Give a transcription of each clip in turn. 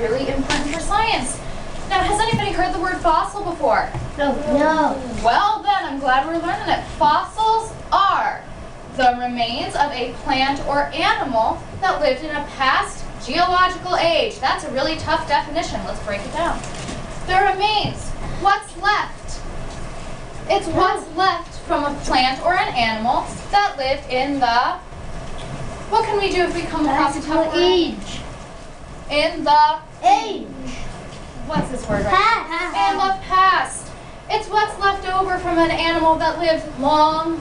really important for science. Now, has anybody heard the word fossil before? No. Well then, I'm glad we're learning it. Fossils are the remains of a plant or animal that lived in a past geological age. That's a really tough definition. Let's break it down. The remains, what's left? It's what's left from a plant or an animal that lived in the, what can we do if we come across a tough word? Age. In the, Age. what's this word right Past. In the past. It's what's left over from an animal that lived long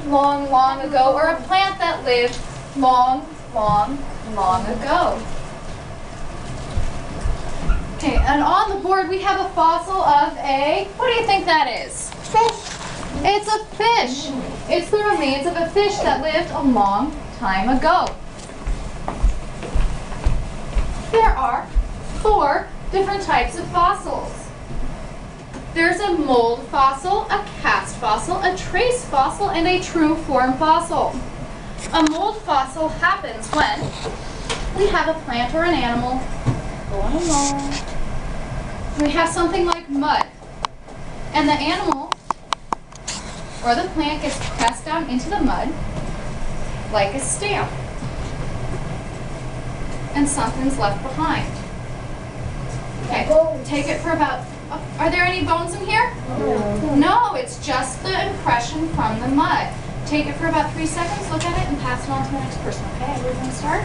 ago, or a plant that lived long ago. Okay, and on the board we have a fossil of a, what do you think that is? Fish. It's a fish. It's the remains of a fish that lived a long time ago. There are 4 different types of fossils. There's a mold fossil, a cast fossil, a trace fossil, and a true form fossil. A mold fossil happens when we have a plant or an animal going along. We have something like mud, and the animal or the plant gets pressed down into the mud like a stamp, and something's left behind. Okay, take it for about, are there any bones in here? No, it's just the impression from the mud. Take it for about 3 seconds, look at it, and pass it on to the next person. Okay, we're going to start.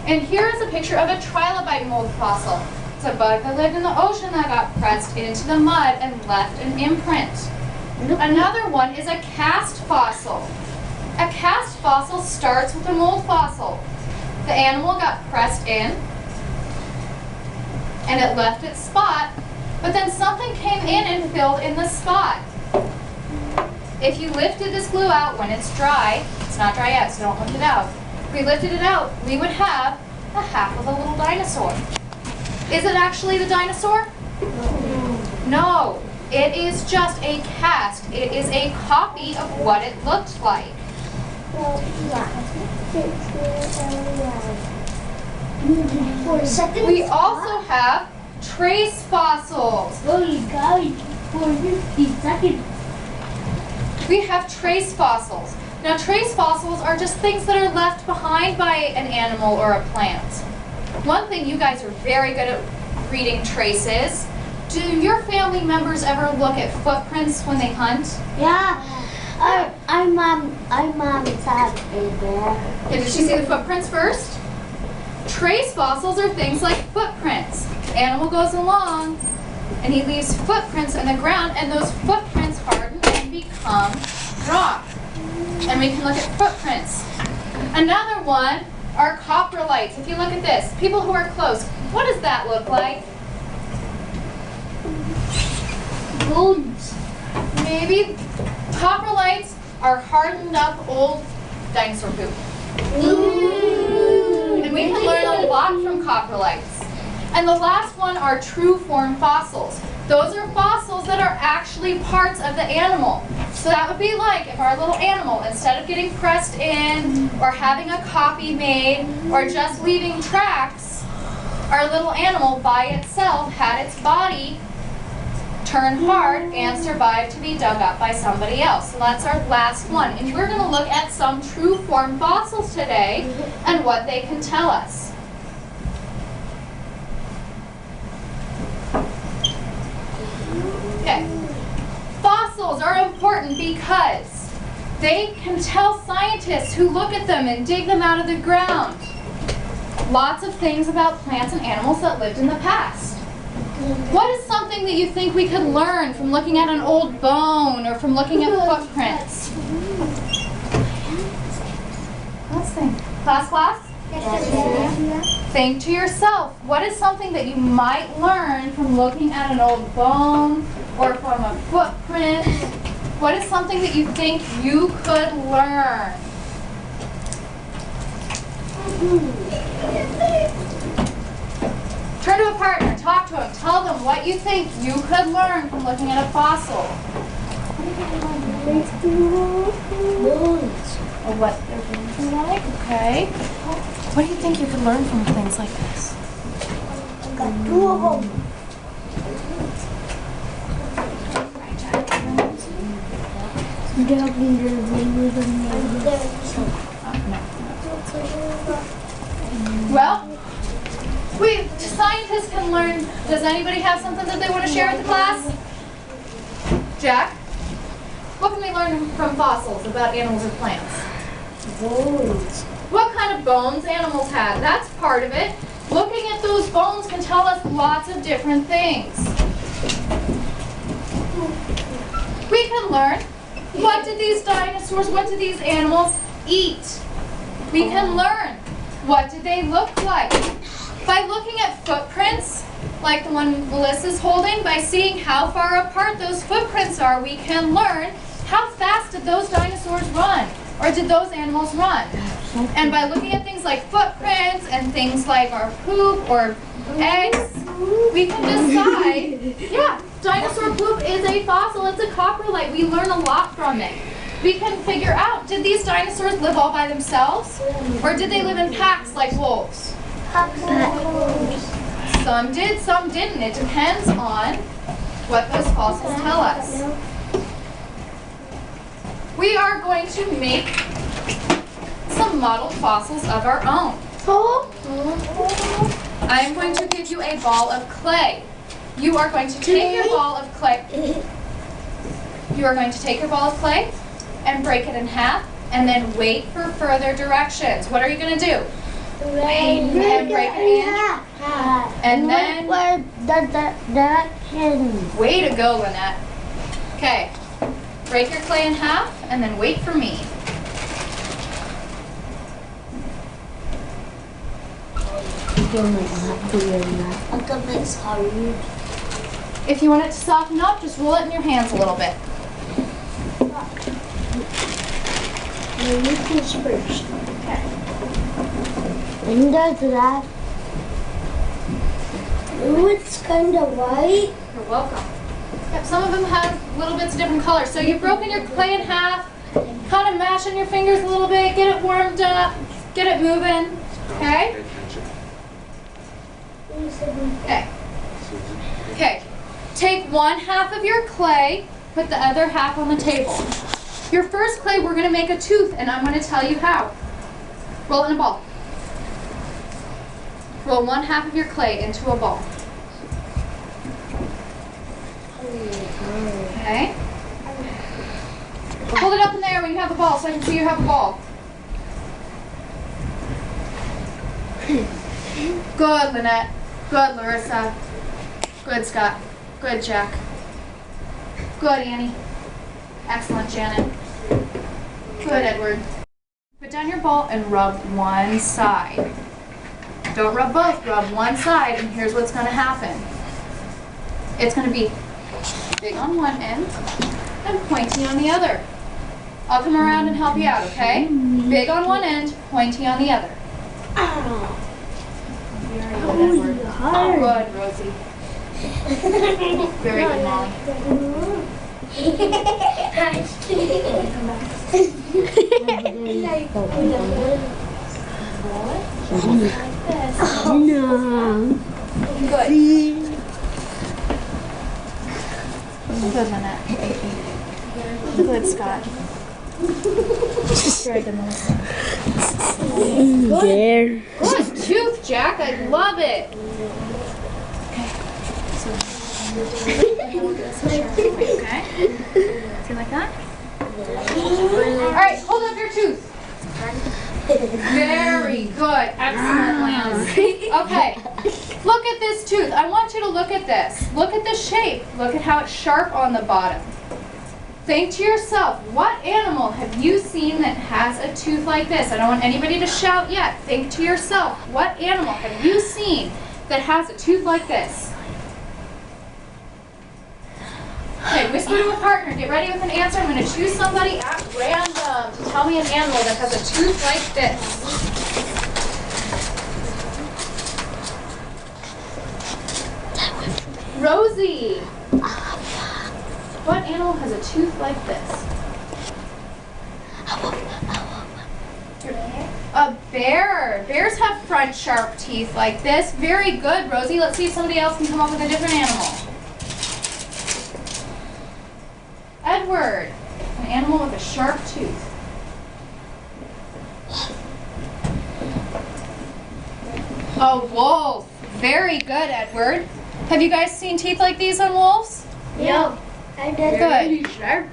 And here is a picture of a trilobite mold fossil. It's a bug that lived in the ocean that got pressed into the mud and left an imprint. Another one is a cast fossil. A cast fossil starts with a mold fossil. The animal got pressed in, and it left its spot, but then something came in and filled in the spot. If you lifted this glue out when it's dry, it's not dry yet, so don't lift it out. If we lifted it out, we would have a half of a little dinosaur. Is it actually the dinosaur? No, it is just a cast. It is a copy of what it looked like. We also have trace fossils. We have trace fossils. Now, trace fossils are just things that are left behind by an animal or a plant. One thing you guys are very good at reading traces. Do your family members ever look at footprints when they hunt? Yeah. Our mom said it there. Okay, did she see the footprints first? Trace fossils are things like footprints. Animal goes along and he leaves footprints in the ground, and those footprints harden and become rock. And we can look at footprints. Another one are coprolites. If you look at this, people who are close, what does that look like? Bones. Maybe coprolites are hardened up old dinosaur poop. And we can learn a lot from coprolites. And the last one are true form fossils. Those are fossils that are actually parts of the animal. So that would be like if our little animal, instead of getting pressed in or having a copy made or just leaving tracks, our little animal by itself had its body turn hard and survive to be dug up by somebody else. So that's our last one. And we're going to look at some true form fossils today and what they can tell us. Okay. Fossils are important because they can tell scientists who look at them and dig them out of the ground lots of things about plants and animals that lived in the past. What is something that you think we could learn from looking at an old bone or from looking at footprints? Let's think. Class? Think to yourself, what is something that you might learn from looking at an old bone or from a footprint? What is something that you think you could learn? Turn to a partner, talk to them, tell them what you think you could learn from looking at a fossil. Bones. Or what their bones are like, okay. What do you think you could learn from things like this? Got two of them. Well, scientists can learn. Does anybody have something that they want to share with the class? Jack? What can we learn from fossils about animals or plants? Bones. What kind of bones animals have? That's part of it. Looking at those bones can tell us lots of different things. We can learn, what did these dinosaurs, what did these animals eat? We can learn, what did they look like? By looking at footprints, like the one Melissa's holding, by seeing how far apart those footprints are, we can learn how fast did those dinosaurs run, or did those animals run? And by looking at things like footprints and things like our poop or eggs, we can decide, yeah, dinosaur poop is a fossil, it's a coprolite. We learn a lot from it. We can figure out, did these dinosaurs live all by themselves? Or did they live in packs like wolves? Some did, some didn't. It depends on what those fossils tell us. We are going to make some model fossils of our own. I am going to give you a ball of clay. You are going to take your ball of clay. You are going to take your ball of clay and break it in half and then wait for further directions. What are you going to do? And break it in half. And then the direction. Way to go, Lynette. Okay. Break your clay in half and then wait for me. If you want it to soften up, just roll it in your hands a little bit. This first. Okay. And does that? Oh, it's kind of white. You're welcome. Yep, some of them have little bits of different colors. So you've broken your clay in half, kind of mashing your fingers a little bit, get it warmed up, get it moving. Okay? Okay. Okay. Take one half of your clay, put the other half on the table. Your first clay, we're going to make a tooth, and I'm going to tell you how. Roll it in a ball. Roll one half of your clay into a ball. Okay? Hold it up in there when you have the ball so I can see you have a ball. Good, Lynette. Good, Larissa. Good, Scott. Good, Jack. Good, Annie. Excellent, Janet. Good, Edward. Put down your ball and rub one side. Don't rub both, rub one side, and here's what's going to happen. It's going to be big on one end and pointy on the other. I'll come around and help you out, okay? Big on one end, pointy on the other. Very good, Edward. Good, Rosie. Very good, Molly. No. Good. Good, Lynette. Good, Scott. Very good, Melissa. There. Good tooth, Jack. I love it. Okay. See like that? All right, hold up your tooth. Very good. Excellent, Lance. Okay. Look at this tooth. I want you to look at this. Look at the shape. Look at how it's sharp on the bottom. Think to yourself, what animal have you seen that has a tooth like this? I don't want anybody to shout yet. Think to yourself, what animal have you seen that has a tooth like this? Okay, whisper to a partner. Get ready with an answer. I'm going to choose somebody at random to tell me an animal that has a tooth like this. Rosie. What animal has a tooth like this? A bear. bear. Bears have front sharp teeth like this. Very good, Rosie. Let's see if somebody else can come up with a different animal. Edward, an animal with a sharp tooth. A wolf. Very good, Edward. Have you guys seen teeth like these on wolves? Yeah. I did. Good. Sharp.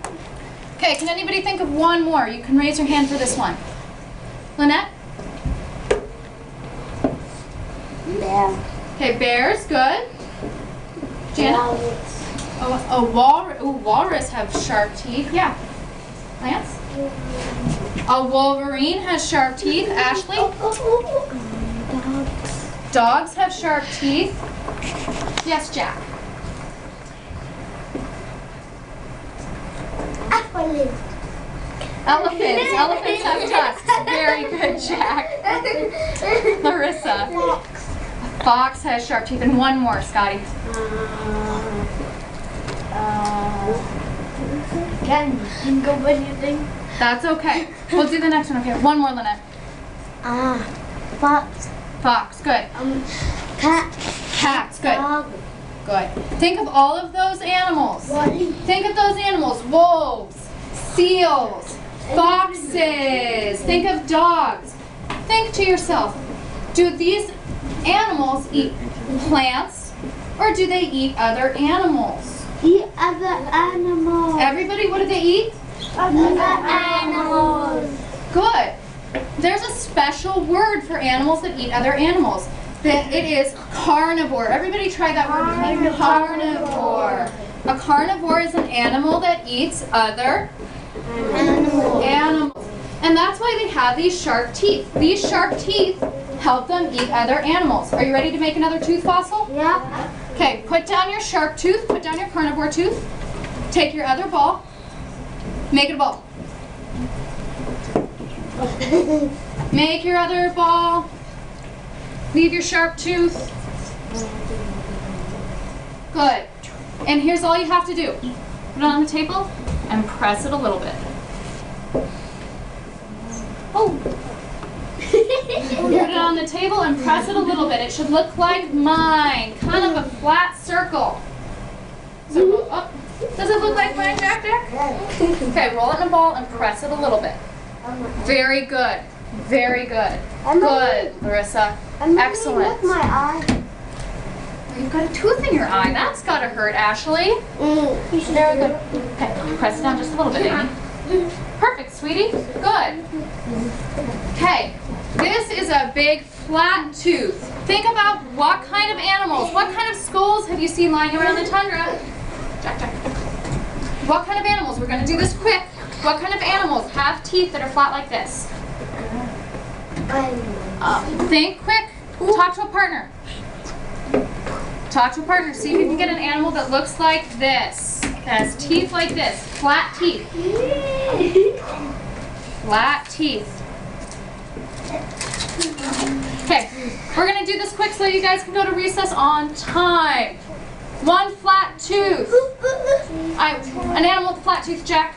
Okay, can anybody think of one more? You can raise your hand for this one. Lynette? Yeah. Okay, bears, good. Jana? Walrus have sharp teeth. Yeah. Lance? A wolverine has sharp teeth. Ashley? Dogs have sharp teeth. Yes, Jack. Elephants have tusks. Very good, Jack. Larissa. Fox has sharp teeth. And one more, Scotty. Can go with anything? That's okay. We'll do the next one. Okay, one more, Lynette. Fox. Fox, good. Cat. Cats, good. Dog. Good. Think of all of those animals. Bunny. Think of those animals. Wolves, seals, foxes. Think of dogs. Think to yourself, do these animals eat plants or do they eat other animals? Eat other animals. Everybody, what do they eat? Other animals. Good. There's a special word for animals that eat other animals. It is carnivore. Everybody try that word with me. Carnivore. A carnivore is an animal that eats other animals. And that's why they have these sharp teeth. These sharp teeth help them eat other animals. Are you ready to make another tooth fossil? Yeah. Okay, put down your sharp tooth, put down your carnivore tooth, take your other ball, make it a ball. Make your other ball, leave your sharp tooth. Good. And here's all you have to do. Put it on the table and press it a little bit. Oh. Put it on the table and press it a little bit. It should look like mine, kind of a flat circle. So, does it look like mine, Jack? Okay, roll it in a ball and press it a little bit. Very good. Very good. Good, Larissa. Excellent. My eye. You've got a tooth in your eye. That's gotta hurt, Ashley. Very good. Okay, press it down just a little bit, Amy. Perfect, sweetie. Good. Okay, this is a big flat tooth. Think about what kind of animals, what kind of skulls have you seen lying around the tundra? Jack. What kind of animals? We're gonna do this quick. What kind of animals have teeth that are flat like this? Think quick. Talk to a partner. Talk to a partner. See if you can get an animal that looks like this. That has teeth like this. Flat teeth. Flat teeth. Okay, we're going to do this quick so you guys can go to recess on time. One flat tooth. An animal with a flat tooth, Jack.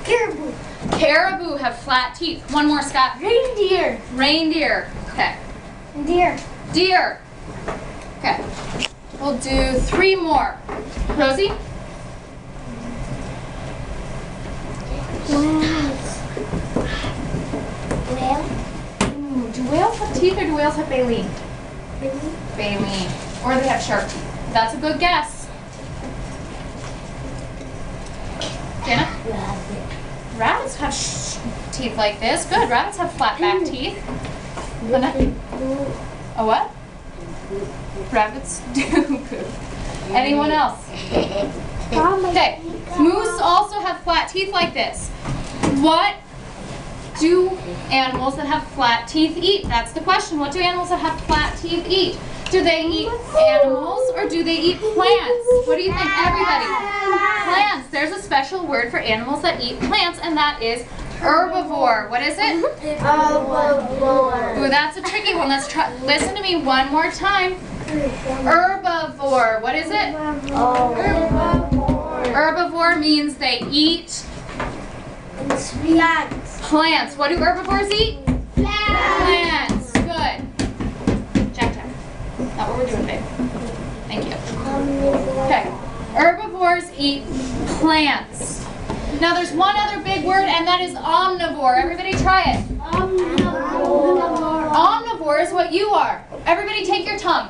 Caribou. Caribou have flat teeth. One more, Scott. Reindeer. Reindeer. Okay. Deer. Deer. Okay. We'll do 3 more. Rosie? Whale. Do whales have teeth or do whales have baleen? Baleen. Or they have sharp teeth. That's a good guess. Jenna? Rabbits have teeth like this. Good. Rabbits have flat back teeth. A what? Rabbits do poop. Anyone else? Okay. Moose also have flat teeth like this. What do animals that have flat teeth eat? That's the question. What do animals that have flat teeth eat? Do they eat animals or do they eat plants? What do you think, everybody? Plants. There's a special word for animals that eat plants, and that is herbivore. What is it? Herbivore. Ooh, that's a tricky one. Let's try. Listen to me one more time. Herbivore. What is it? Herbivore. Herbivore means they eat plants. What do herbivores eat? Plants. Good. Jack, not what we're doing, babe. Thank you. Okay. Herbivores eat plants. Now there's one other big word, and that is omnivore. Everybody try it. Omnivore is what you are. Everybody take your tongue.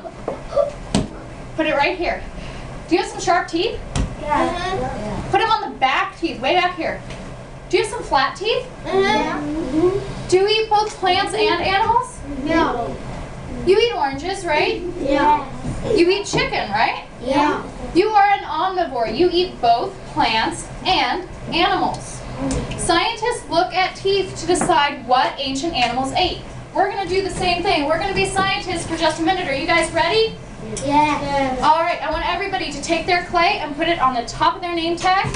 Put it right here. Do you have some sharp teeth? Put them on the back teeth, way back here. Do you have some flat teeth? Do you eat both plants and animals? No. You eat oranges, right? Yeah. You eat chicken, right? Yeah. You are an omnivore. You eat both plants and animals. Scientists look at teeth to decide what ancient animals ate. We're going to do the same thing. We're going to be scientists for just a minute. Are you guys ready? Yeah. All right, I want everybody to take their clay and put it on the top of their name tag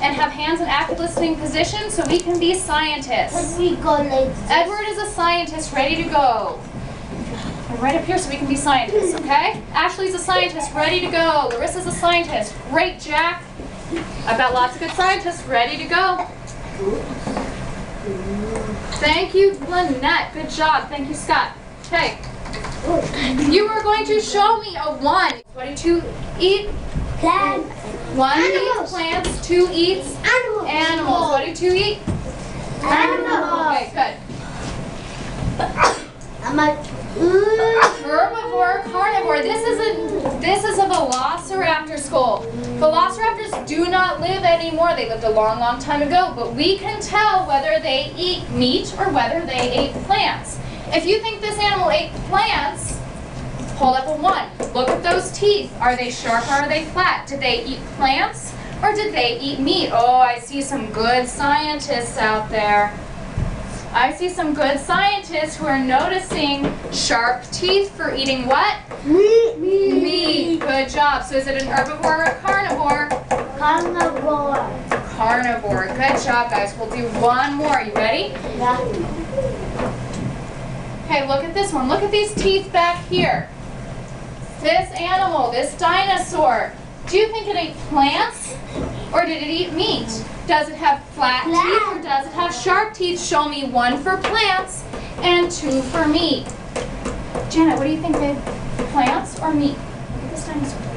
and have hands in active listening position so we can be scientists. We go like this. Edward is a scientist ready to go. And right up here so we can be scientists, okay? Ashley's a scientist ready to go. Larissa's a scientist. Great, Jack. I've got lots of good scientists ready to go. Thank you, Lynette. Good job. Thank you, Scott. Okay. You are going to show me a 1. What do 2 eat? Plants. 1 Animals. eats plants, 2 eats Animals. animals. What do 2 eat? Animals. Okay, good. I'm like, Herbivore, carnivore. This is a velociraptor skull. Velociraptors do not live anymore. They lived a long, long time ago, but we can tell whether they eat meat or whether they ate plants. If you think this animal ate plants, hold up a 1. Look at those teeth. Are they sharp or are they flat? Did they eat plants or did they eat meat? Oh, I see some good scientists out there. I see some good scientists who are noticing sharp teeth for eating what? Meat. Good job. So is it an herbivore or a carnivore? carnivore. Carnivore. Good job, guys. We'll do 1 more. You ready? Yeah. Okay, look at this one. Look at these teeth back here. This animal, this dinosaur, do you think it ate plants or did it eat meat? Does it have flat teeth or does it have sharp teeth? Show me 1 for plants and 2 for meat. Janet, what do you think, babe? Plants or meat? Look at this dinosaur.